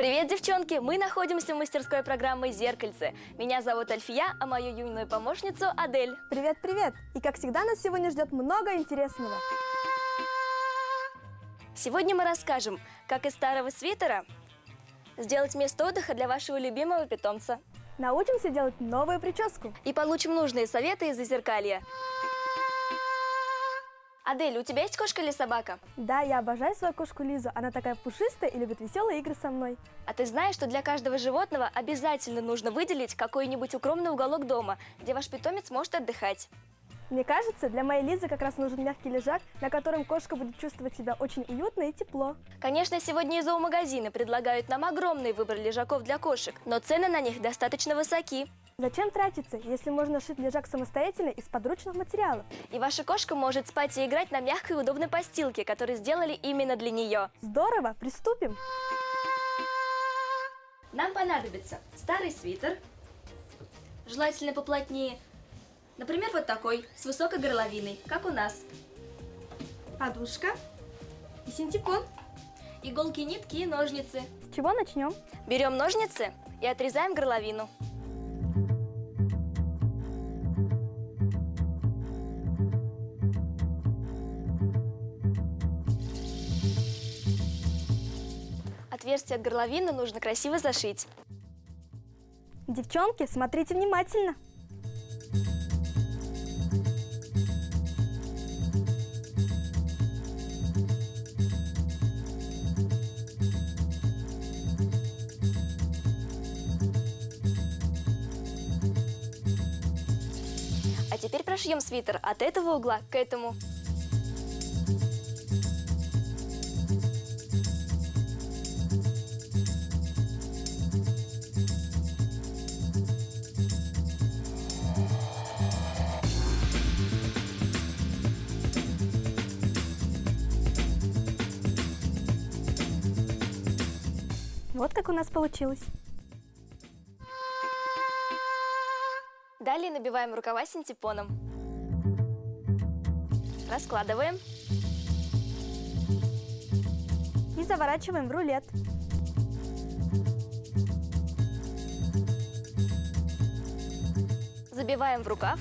Привет, девчонки! Мы находимся в мастерской программы «Зеркальце». Меня зовут Альфия, а мою юную помощницу Адель. Привет-привет! И как всегда нас сегодня ждет много интересного. Сегодня мы расскажем, как из старого свитера сделать место отдыха для вашего любимого питомца. Научимся делать новую прическу. И получим нужные советы из зазеркалья. Адель, у тебя есть кошка или собака? Да, я обожаю свою кошку Лизу. Она такая пушистая и любит веселые игры со мной. А ты знаешь, что для каждого животного обязательно нужно выделить какой-нибудь укромный уголок дома, где ваш питомец может отдыхать? Мне кажется, для моей Лизы как раз нужен мягкий лежак, на котором кошка будет чувствовать себя очень уютно и тепло. Конечно, сегодня и зоомагазины предлагают нам огромный выбор лежаков для кошек, но цены на них достаточно высоки. Зачем тратиться, если можно шить лежак самостоятельно из подручных материалов? И ваша кошка может спать и играть на мягкой и удобной постилке, которую сделали именно для нее. Здорово, приступим! Нам понадобится старый свитер, желательно поплотнее, например, вот такой, с высокой горловиной, как у нас. Подушка и синтепон. Иголки, нитки и ножницы. С чего начнем? Берем ножницы и отрезаем горловину. Отверстие от горловины нужно красиво зашить. Девчонки, смотрите внимательно. А теперь прошьем свитер от этого угла к этому. Вот как у нас получилось. Далее набиваем рукава синтепоном. Раскладываем. И заворачиваем в рулет. Забиваем в рукав.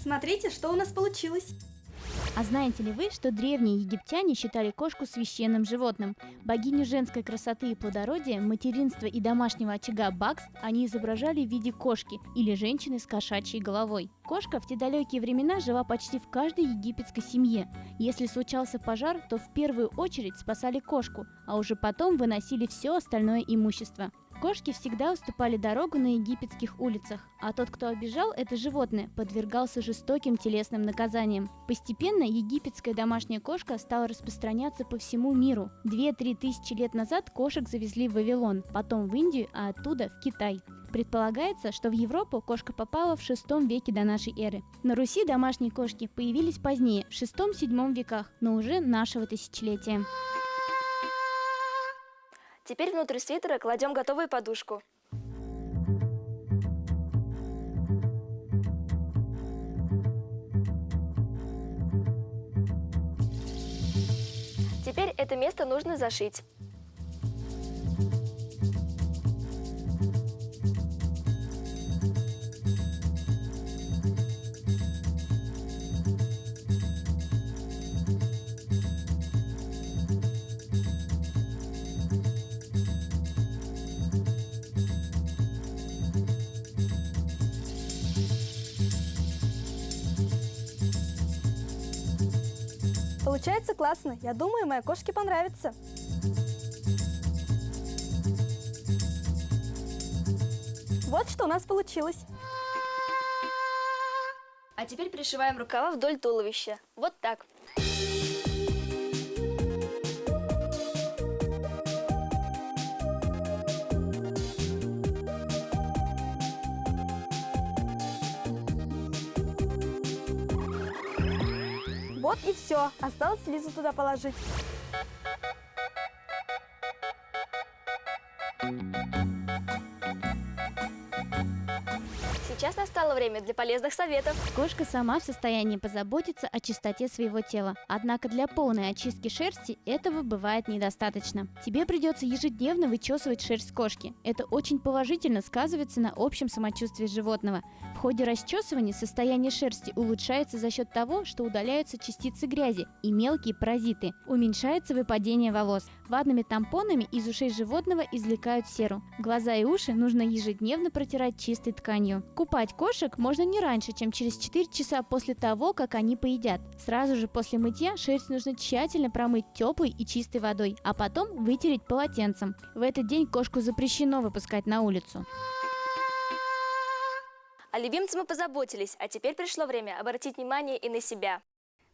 Смотрите, что у нас получилось. А знаете ли вы, что древние египтяне считали кошку священным животным? Богиню женской красоты и плодородия, материнства и домашнего очага Бакст они изображали в виде кошки или женщины с кошачьей головой. Кошка в те далекие времена жила почти в каждой египетской семье. Если случался пожар, то в первую очередь спасали кошку, а уже потом выносили все остальное имущество. Кошки всегда уступали дорогу на египетских улицах, а тот, кто обижал это животное, подвергался жестоким телесным наказаниям. Постепенно египетская домашняя кошка стала распространяться по всему миру. 2-3 тысячи лет назад кошек завезли в Вавилон, потом в Индию, а оттуда в Китай. Предполагается, что в Европу кошка попала в VI веке до нашей эры. На Руси домашние кошки появились позднее, в VI-VII веках, но уже нашего тысячелетия. Теперь внутрь свитера кладем готовую подушку. Теперь это место нужно зашить. Получается классно. Я думаю, моей кошке понравится. Вот что у нас получилось. А теперь пришиваем рукава вдоль туловища. Вот так. Вот и все. Осталось Лизу туда положить. Сейчас настало время для полезных советов. Кошка сама в состоянии позаботиться о чистоте своего тела. Однако для полной очистки шерсти этого бывает недостаточно. Тебе придется ежедневно вычесывать шерсть кошки. Это очень положительно сказывается на общем самочувствии животного. В ходе расчесывания состояние шерсти улучшается за счет того, что удаляются частицы грязи и мелкие паразиты. Уменьшается выпадение волос. Ватными тампонами из ушей животного извлекают серу. Глаза и уши нужно ежедневно протирать чистой тканью. Купать кошек можно не раньше, чем через 4 часа после того, как они поедят. Сразу же после мытья шерсть нужно тщательно промыть теплой и чистой водой, а потом вытереть полотенцем. В этот день кошку запрещено выпускать на улицу. О любимце мы позаботились, а теперь пришло время обратить внимание и на себя.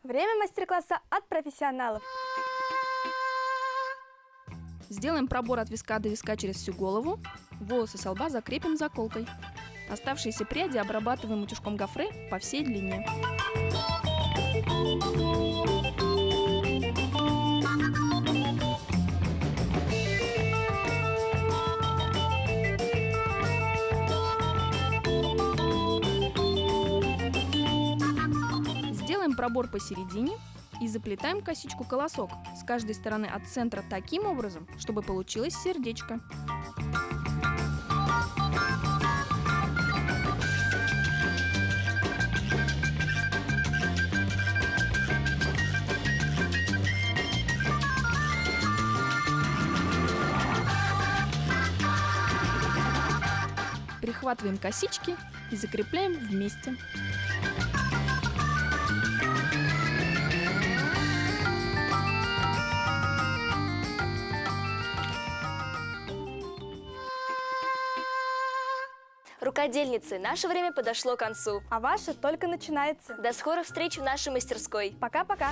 Время мастер-класса от профессионалов. Сделаем пробор от виска до виска через всю голову. Волосы со лба закрепим заколкой. Оставшиеся пряди обрабатываем утюжком гофре по всей длине. Сделаем пробор посередине и заплетаем косичку-колосок с каждой стороны от центра таким образом, чтобы получилось сердечко. Прихватываем косички и закрепляем вместе. Рукодельницы, наше время подошло к концу. А ваше только начинается. До скорых встреч в нашей мастерской. Пока-пока.